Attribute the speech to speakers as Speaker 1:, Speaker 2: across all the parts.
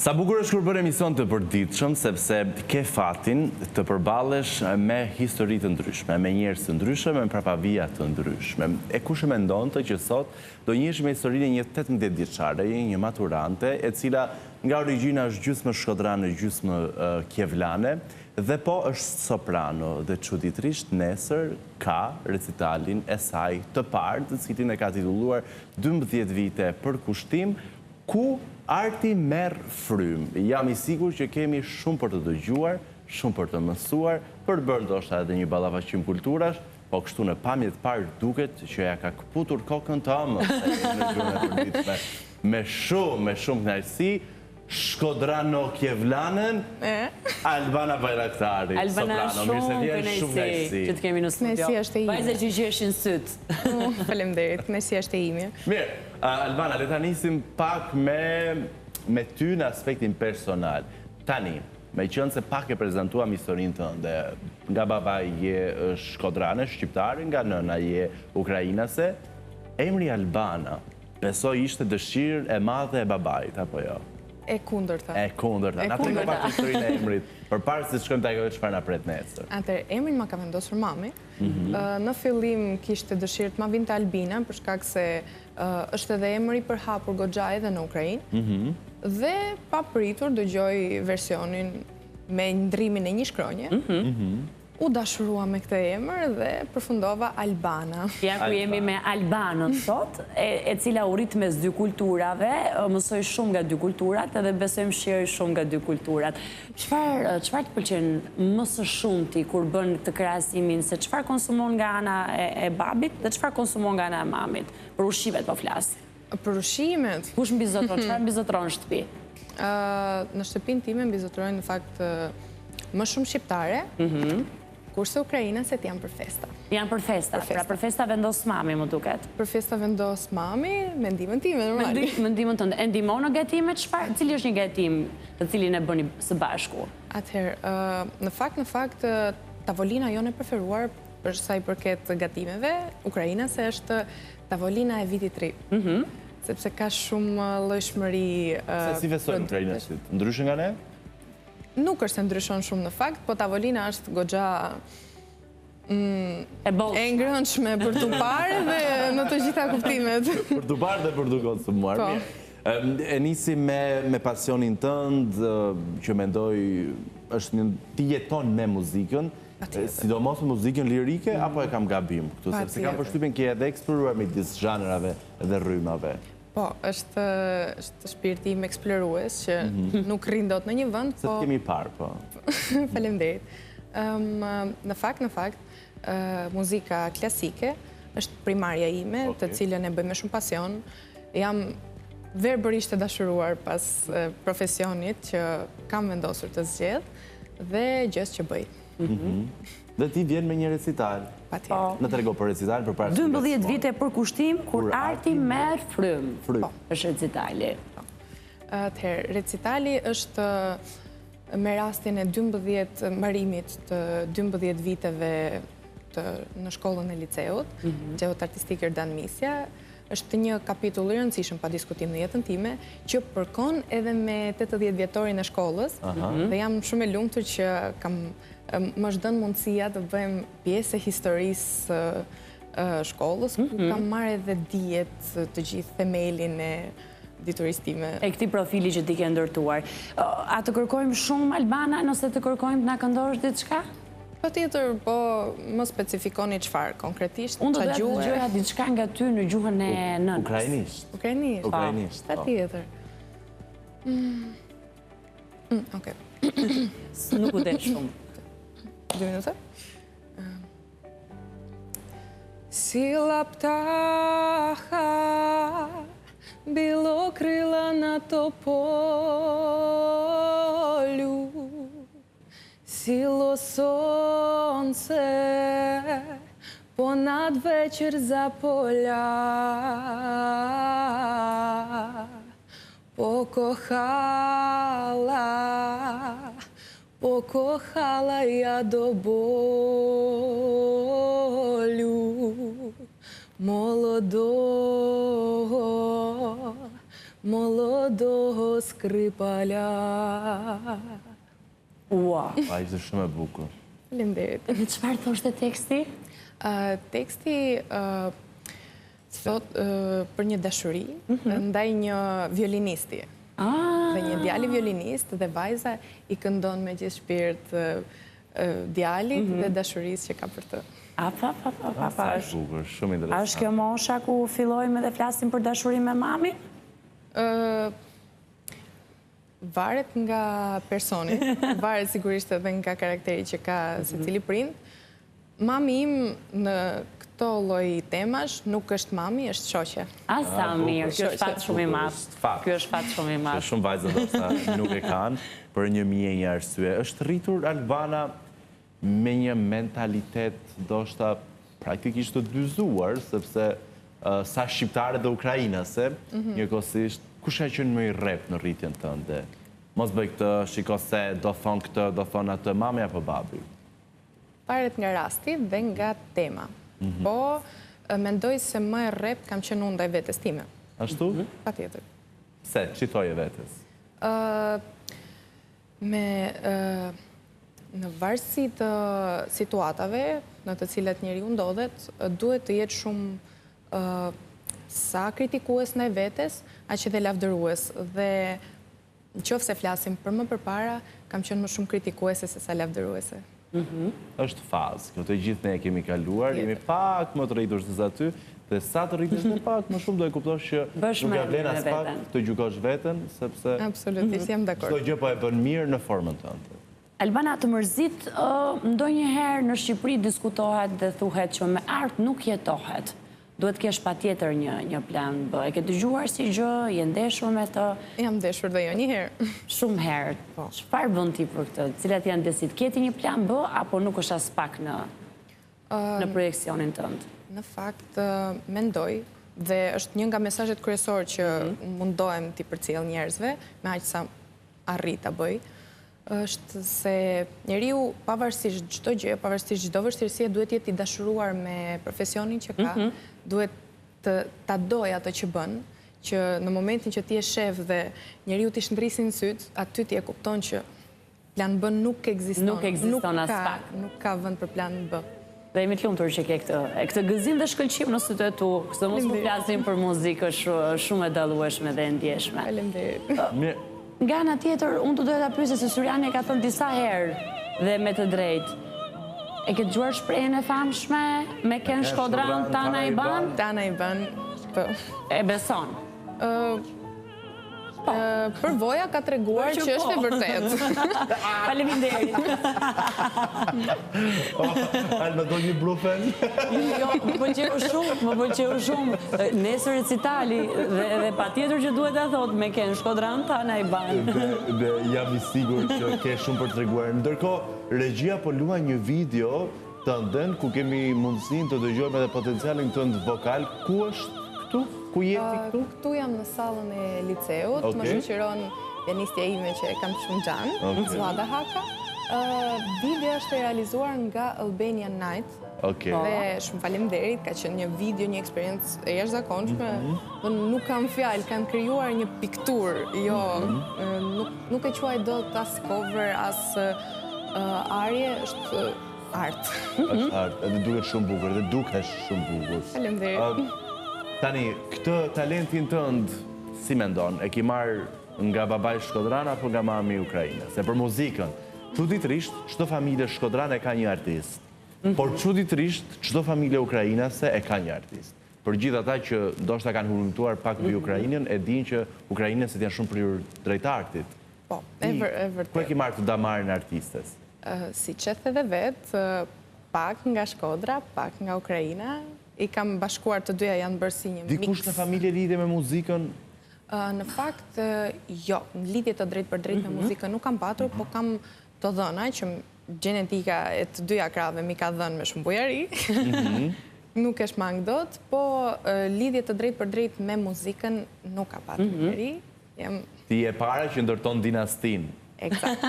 Speaker 1: Sa bukur është kur bërë emision të përditshëm, sepse ke fatin të përballesh me histori të ndryshme, me njerëz të ndryshëm, me prapavija të ndryshme. E kush e mendonte që sot do njihesh me historinë e një 18 vjeçare, një maturante, e cila nga origjina është gjysmë shkodrane, gjysmë kjevlane, dhe po është soprano, dhe çuditërisht nesër ka recitalin e saj të parë, të cilin e ka titulluar 12 vite për kushtim, ku arti merr frymë. Jam I sigurt që kemi shumë për të dëgjuar, shumë për të mësuar, për bërë ndoshta edhe një ballafaqim kulturash, po kështu në pamje të parë duket që ja ka kputur kokën tëmë në gjuhën e përditshme. Me shumë kënaqësi, Shkodrano Kjevlanën, Albana Bajraktari,
Speaker 2: Albana,
Speaker 1: soprano.
Speaker 2: Shumë kënaqësi që të kemi në studio.
Speaker 3: Kënaqësia është e ime.
Speaker 2: Vajza që gjeshin syt.
Speaker 3: Faleminderit, kënaqësia është e ime.
Speaker 1: Mirë, Albana, le ta nisim pak me ty në aspektin personal. Tani, me qënë se pak e prezentuam historinë tënde, nga baba je shkodrane, shqiptare, nga nëna je ukrainase, emri Albana, besoj ishte dëshirë e madhe e babait, apo jo?
Speaker 3: E kundërta.
Speaker 1: E kundërta. Na trego pak historinë e emrit, përpara se të shkojmë te ajo çfarë na pret nesër.
Speaker 3: Atëherë, emrin ma ka vendosur mami. Në fillim kishte dëshirë të ma vinte Albina, për shkak se është edhe emri për hapur goxha edhe në Ukrainë. Dhe pa pritur dëgjoj versionin me ndrimin e një shkronje. U dashurua me këtë emër dhe përfundova Albana.
Speaker 2: Ja ku jemi me Albanën sot, e cila u rrit mes dy kulturave, mësoj shumë nga dy kulturat edhe besojmë shiri shumë nga dy kulturat. Çfarë të pëlqen më së shumti kur bën këtë krahasimin, se çfarë konsumon nga ana e babit dhe çfarë konsumon nga ana e mamit? Për ushqimet po flas.
Speaker 3: Për ushqimet?
Speaker 2: Kush mbizotron? Çfarë mbizotron në shtëpi?
Speaker 3: Në shtëpinë time mbizotrojnë në fakt më shumë shqiptare, kurse ukrainaset janë për festa.
Speaker 2: Janë për festa, pra për festa vendos mami, më duket.
Speaker 3: Për festa vendos mami, me ndihmën time, normali.
Speaker 2: Me ndihmën tënde. E ndihmon në gatimet, cili është një gatim të cilin e bëni së bashku?
Speaker 3: Atëherë, në fakt, tavolina jone preferuar për sa I përket gatimeve, ukrainase është tavolina e vitit ri. Sepse ka shumë llojshmëri.
Speaker 1: Se si festojnë ukrainasit? Ndryshe nga ne?
Speaker 3: Nuk është se ndryshon shumë në fakt, po tavolina është goxha e ngrënshme për t'u parë dhe në të gjitha kuptimet.
Speaker 1: Për t'u parë dhe për t'u konsumuar. E nisi me pasionin tënd, që mendoj është ti jeton me muzikën, sidomos muzikën lirike, apo e kam gabim këtu, sepse kam përshtypjen që edhe eksploruar midis zhanrave dhe rrymave.
Speaker 3: Po, është shpirti im eksplorues që nuk rrin dot në një vend, po...
Speaker 1: Se të kemi parë, po.
Speaker 3: Faleminderit. Në fakt, muzika klasike është primarja ime, të cilën e bëj me shumë pasion. Jam verbërisht e dashuruar pas profesionit që kam vendosur të zgjedh dhe gjës që bëj.
Speaker 1: Dhe ti vjen me një recital. Në trego për recital, për parë...
Speaker 2: 12 vite për kushtim, kur arti merr frymë. Është recitali.
Speaker 3: Atëherë, recitali është me rastin e 12 mbarimit të 12 viteve në shkollën e liceut, Gjeut Artistik Jordan Misja. Është një kapitull I rëndësishëm pa diskutim në jetën time, që përkon edhe me 80 vjetorin e shkollës, dhe jam shumë e lumtur që më është dënë mundësia të bëjmë pjesë e historisë shkollës, ku kam marrë edhe dijet të gjithë themelin e diturisë time.
Speaker 2: E këtij profili që ti ke ndërtuar. A të kërkojmë shumë Albana, nëse të kërkojmë të na këndosh diçka?
Speaker 3: Patjetër, po më specifikoni çfarë konkretisht,
Speaker 2: unë do të dëgjoja diçka nga ty në gjuhën e nënës.
Speaker 1: Ukrainisht.
Speaker 3: Ukrainisht. Patjetër. Okej.
Speaker 2: Nuk u del shumë.
Speaker 3: 2 minuta. Сіла птаха, білокрила на тополю, сіло сонце понад вечір за поля, покохала я до болю молодого Молодого Скрипаля.
Speaker 2: Ua.
Speaker 1: A ishte shumë e bukur.
Speaker 3: Faleminderit.
Speaker 2: Dhe çfarë thoshte teksti?
Speaker 3: Teksti thot për një dashuri ndaj një violinisti. Dhe një djali violinist dhe vajza I këndon me gjithë shpirt djalit dhe dashurisë që ka për të.
Speaker 1: Sa e bukur, shumë interesant.
Speaker 2: Është kjo mosha ku fillojmë dhe flasim për dashuri me mami?
Speaker 3: Varet nga personi, varet sigurisht edhe nga karakteri që ka secili prind. Mami im në këto lloj temash nuk është mami, është shoqe.
Speaker 2: Sa mirë, kjo është fat shumë I madh. Kjo është fat shumë I madh.
Speaker 1: Shumë vajza ndoshta nuk e kanë për një një arsye. Është rritur Albana me një mentalitet ndoshta praktikisht të dyzuar, sepse sa shqiptare dhe ukrainase, njëkohësisht, kush ka qenë më I rrep në rritjen tënde? Mos bëj këtë, shiko se do thon këtë, do thon atë, mami apo babi?
Speaker 3: Paret nga rasti dhe nga tema. Po, mendoj se më e rrep kam qenë unë ndaj vetes time.
Speaker 1: Ashtu?
Speaker 3: Patjetër.
Speaker 1: Se, çitoje vetes?
Speaker 3: Në varësi të situatave në të cilat njeriu ndodhet, duhet të jetë shumë sa kritikues ndaj vetes, aq edhe lavdërues. Dhe nëse flasim për më përpara, kam qenë më shumë kritikuese se sa lavdëruese.
Speaker 1: Është fazë, kjo të gjithë ne e kemi kaluar, jemi pak më të rritur se sa ty, dhe sa të rritesh më pak, më shumë do e kuptosh që nuk ja vlen as pak të gjykosh veten, sepse
Speaker 3: absolutisht jam dakord.
Speaker 1: çdo gjë po e bën mirë në formën tënde.
Speaker 2: Albana, të mërzit, ndonjëherë në Shqipëri diskutohet dhe thuhet që me art nuk jetohet. Duhet kesh patjetër një plan B. E ke dëgjuar si gjë, je ndeshur me të?
Speaker 3: Jam ndeshur dhe jo një herë.
Speaker 2: Shumë herë. Çfarë bën ti për këtë? Cilat janë desit? Keti një plan B apo nuk është as pak në projekcionin tënd?
Speaker 3: Në fakt, mendoj, dhe është një nga mesazhet kryesor që mundohem t'i përcjell njerëzve, me aq sa arrit ta bëj, është se njeriu pavarësisht çdo gjë, pavarësisht çdo vështirësie duhet jetë I dashuruar me profesionin që ka, duhet ta doj atë që bën, që në momentin që ti je shef dhe njeriu t'i shndrisin syt, aty ti e kupton që plan B nuk ekziston.
Speaker 2: Nuk ekziston as pak.
Speaker 3: Nuk ka vend për plan B.
Speaker 2: Dhe jemi të lumtur që ke këtë gëzim dhe shkëlqim në sytë e tu, se mos po flasim për muzikë shumë e dallueshme dhe e ndjeshme.
Speaker 3: Faleminderit.
Speaker 2: Nga ana tjetër, unë të doja ta pyesja se Suryani e ka thënë disa herë dhe me të drejtë. E ke dëgjuar shprehjen e famshme me Ken Shkodran, Tana I ban?
Speaker 3: Tana I ban, po.
Speaker 2: E beson?
Speaker 3: Përvoja ka treguar që është e vërtetë.
Speaker 2: Faleminderit.
Speaker 1: Alba do një brufen?
Speaker 2: Jo, më pëlqeu shumë. Nesër recitali dhe patjetër që duhet ta thot me Ken Shkodran, Tana I ban.
Speaker 1: Dhe jam I sigurt që ke shumë për treguar. Ndërkohë, regjia po luaj një video të ndën ku kemi mundësinë të dëgjojmë edhe potencialin tënd vokal. Ku është këtu? Ku jeti këtu?
Speaker 3: Këtu jam në sallën e liceut, më shoqëron pianistja ime që e kam shumë xhan, Zlata Haka. Video është realizuar nga Albanian Night. Dhe shumë faleminderit, ka qenë një video, një eksperiencë e jashtëzakonshme. Nuk kam fjalë, kam krijuar një pikturë, jo, nuk e quaj dot as cover, as arje, është art.
Speaker 1: Është art, edhe duket shumë bukur, edhe dukesh shumë bukur.
Speaker 3: Faleminderit.
Speaker 1: Tani, këtë talentin tënd, si mendon, e ki marrë nga babai Shkodran apo nga mami Ukraina? Se për muzikën, çuditërisht, çdo familje Shkodran e ka një artist. Por çuditërisht, çdo familje ukrainase e ka një artist. Për gjithë ata që ndoshta kanë humbtuar pak mbi Ukrainën, e dinë që ukrainësit janë shumë prirur drejt artit.
Speaker 3: Po, e vërtet.
Speaker 1: Ku e ki marrë të damarën artistes?
Speaker 3: Si që the dhe vetë, pak nga Shkodra, pak nga Ukraina, I kam bashkuar të dyja janë bërë si një mix.
Speaker 1: Dikush në familje lidhje me muzikën?
Speaker 3: Në fakt, jo, në lidhje të drejt për drejt me muzikën nuk kam patur, po kam të dhëna që gjenetika e të dyja krave mi ka dhënë me shumë bujari. Nuk është mangë dot, po lidhje të drejt për drejt me muzikën nuk ka patur njeri.
Speaker 1: Ti e para që ndërton dinastin.
Speaker 3: Eksakt.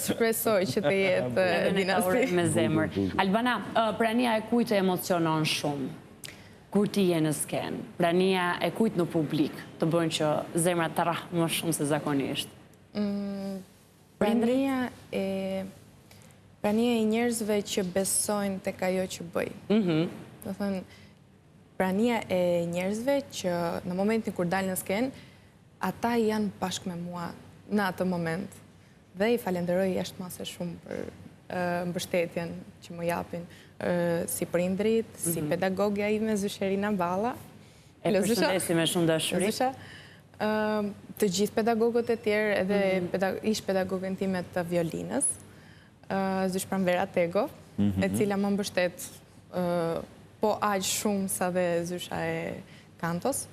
Speaker 3: Shpresoj që të jetë dinasti.
Speaker 2: Me zemër. Albana, prania e kujt e emocionon shumë? kur ti je në skenë, prania e kujt në publik të bëjnë që zemra të rrahë më shumë se zakonisht?
Speaker 3: Prania e njerëzve që besojnë tek ajo që bëj. Do thënë, prania e njerëzve që në momentin kur dalë në skenë, ata janë bashkë me mua në atë moment. Dhe i falenderoj jashtëmase shumë për mbështetjen që më japin si prindrit, si pedagogja ime Zysherina Balla.
Speaker 2: E përshëndesi me shumë dashuri.
Speaker 3: Të gjithë pedagogët e tjerë, edhe ish pedagogën time të violinës, Zysh Pranvera Tego, e cila më mbështet po aq shumë sa dhe Zysha e Kantos,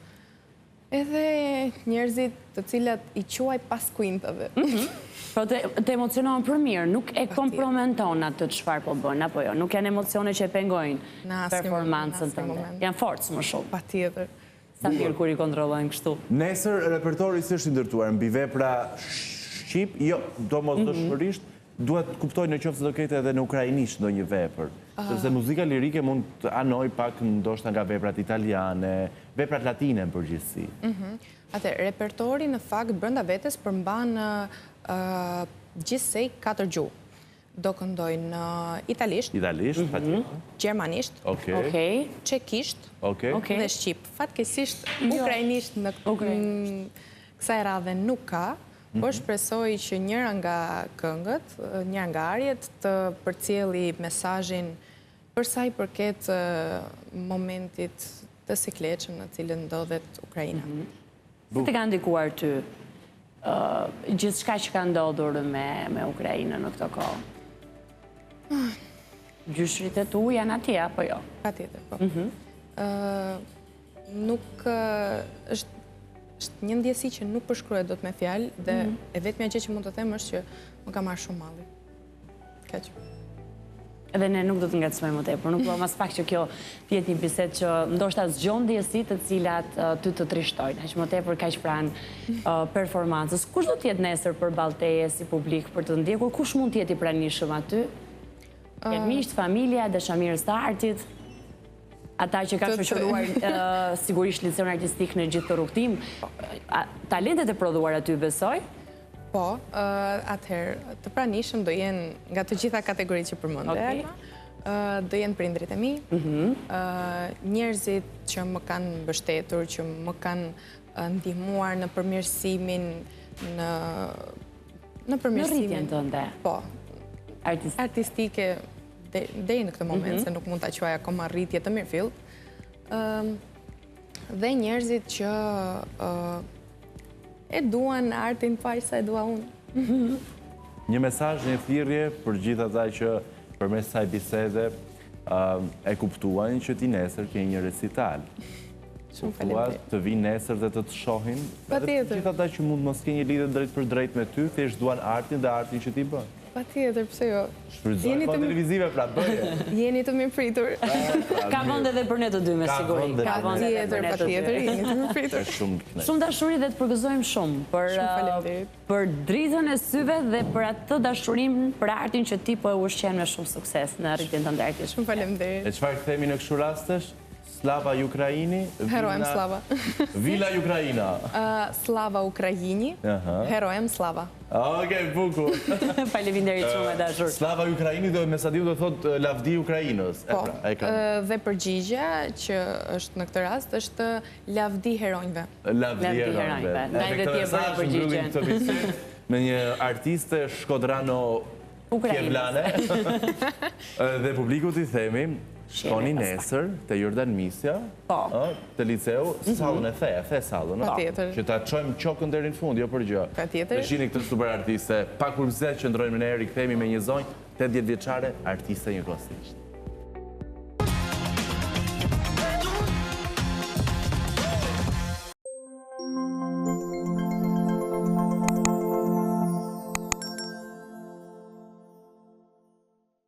Speaker 3: edhe njerëzit të cilat i quaj pas kuintave.
Speaker 2: Po të emocionohen për mirë, nuk e kompromenton atë të çfarë po bën, apo jo? Nuk janë emocione që e pengojnë performancën tënde. Janë forcë më shumë.
Speaker 3: Patjetër.
Speaker 2: Sa mirë kur i kontrollojnë kështu.
Speaker 1: Nesër repertori si është i ndërtuar mbi vepra shqip, jo, domosdoshmërisht, duhet kuptoj në qoftë se do ketë edhe në ukrainisht ndonjë vepër. Sepse muzika lirike mund të anoj pak ndoshta nga veprat italiane, veprat latine në përgjithësi.
Speaker 3: Repertori në fakt brenda vetes përmban gjithsej 4 gjuhë. Do këndojnë italisht, gjermanisht, çekisht dhe shqip. Fatkeqësisht ukrainisht në kësaj radhe nuk ka, por shpresoj që njëra nga këngët, njëra nga arjet të përcjelli mesazhin për sa i përket momentit të sikletshëm në cilën ndodhet Ukraina.
Speaker 2: Si të ka ndikuar ty gjithçka që ka ndodhur me Ukrainën në këtë kohë? Gjyshrit e tu janë atje, apo jo?
Speaker 3: Patjetër, po. Nuk është një ndjesi që nuk përshkruhet dot me fjalë dhe e vetmja gjë që mund të them është që më ka marrë shumë malli. Kaq.
Speaker 2: Edhe ne nuk do të ngacmojmë më tepër, nuk do mas pak që kjo tjetë një bisedë që ndoshta zgjon ndjesi të cilat ty të trishtojnë, aq më tepër kaq pranë performancës. Kush do të jetë nesër përballë teje si publik për të ndjekur? Kush mund të jetë i pranishëm aty? Ketë miqt, familja, dashamirës të artit, ata që ka shoqëruar sigurisht liceun artistik në gjithë të rrugtim, talentet e prodhuar aty besoj?
Speaker 3: Po, atëherë të pranishëm do jenë nga të gjitha kategoritë që përmende, do jenë prindrit e mi, njerëzit që më kanë mbështetur, që më kanë ndihmuar në përmirësimin
Speaker 2: në rritjen tënde.
Speaker 3: Po, artistike deri në këtë moment, se nuk mund ta quaj akoma rritje të mirëfillt. Dhe njerëzit që e duan artin paq sa e dua unë.
Speaker 1: Një mesazh, një thirrje për gjithë ata që përmes kësaj bisede e kuptuan që ti nesër ke një recital.
Speaker 3: Shumë faleminderit.
Speaker 1: Të vinë nesër dhe të shohin.
Speaker 3: Patjetër.
Speaker 1: Gjithë ata që mund mos kenë një lidhje drejt për drejt me ty, thjesht duan artin dhe artin që ti bën.
Speaker 3: Patjetër, pse jo?
Speaker 1: Shfrytëzoj pa televizive pra, bëje.
Speaker 3: Jeni të mirë pritur.
Speaker 2: Ka vend edhe për ne të dy me siguri.
Speaker 1: Ka vend edhe për ne të dy.
Speaker 3: Patjetër, jeni të mirë pritur.
Speaker 2: Shumë dashuri dhe të përgëzojmë shumë për dritën e syve dhe për atë dashurinë për artin që ti po e ushqen me shumë sukses në rritjen tënde artistike.
Speaker 3: Shumë faleminderit.
Speaker 1: E çfarë themi në kështu rastesh? Slava Ukraini.
Speaker 3: Herojem slava.
Speaker 1: Vila Ukraina.
Speaker 3: Slava Ukraini. Herojem slava.
Speaker 1: Okej, bukur.
Speaker 2: Faleminderit shumë e dashur.
Speaker 1: Slava Ukraini dhe me sa di do thotë lavdi Ukrainës.
Speaker 3: Po. Dhe përgjigja që është në këtë rast është lavdi heronjve.
Speaker 1: Lavdi heronjve.
Speaker 2: Na i vetë për përgjigjen.
Speaker 1: Me një artiste shkodrano kjevlane. Dhe publikut i themi shkoni nesër të Jordan Misja, të liceu, sallën e the sallën, që ta çojmë qokën deri në fund, jo për gjë.
Speaker 3: Patjetër.
Speaker 1: Dhe shihni këtë super artiste, pa kurrëzë që ndrojmë në erë, i kthehemi me një zonjë 80 vjeçare, artiste njëkohësisht.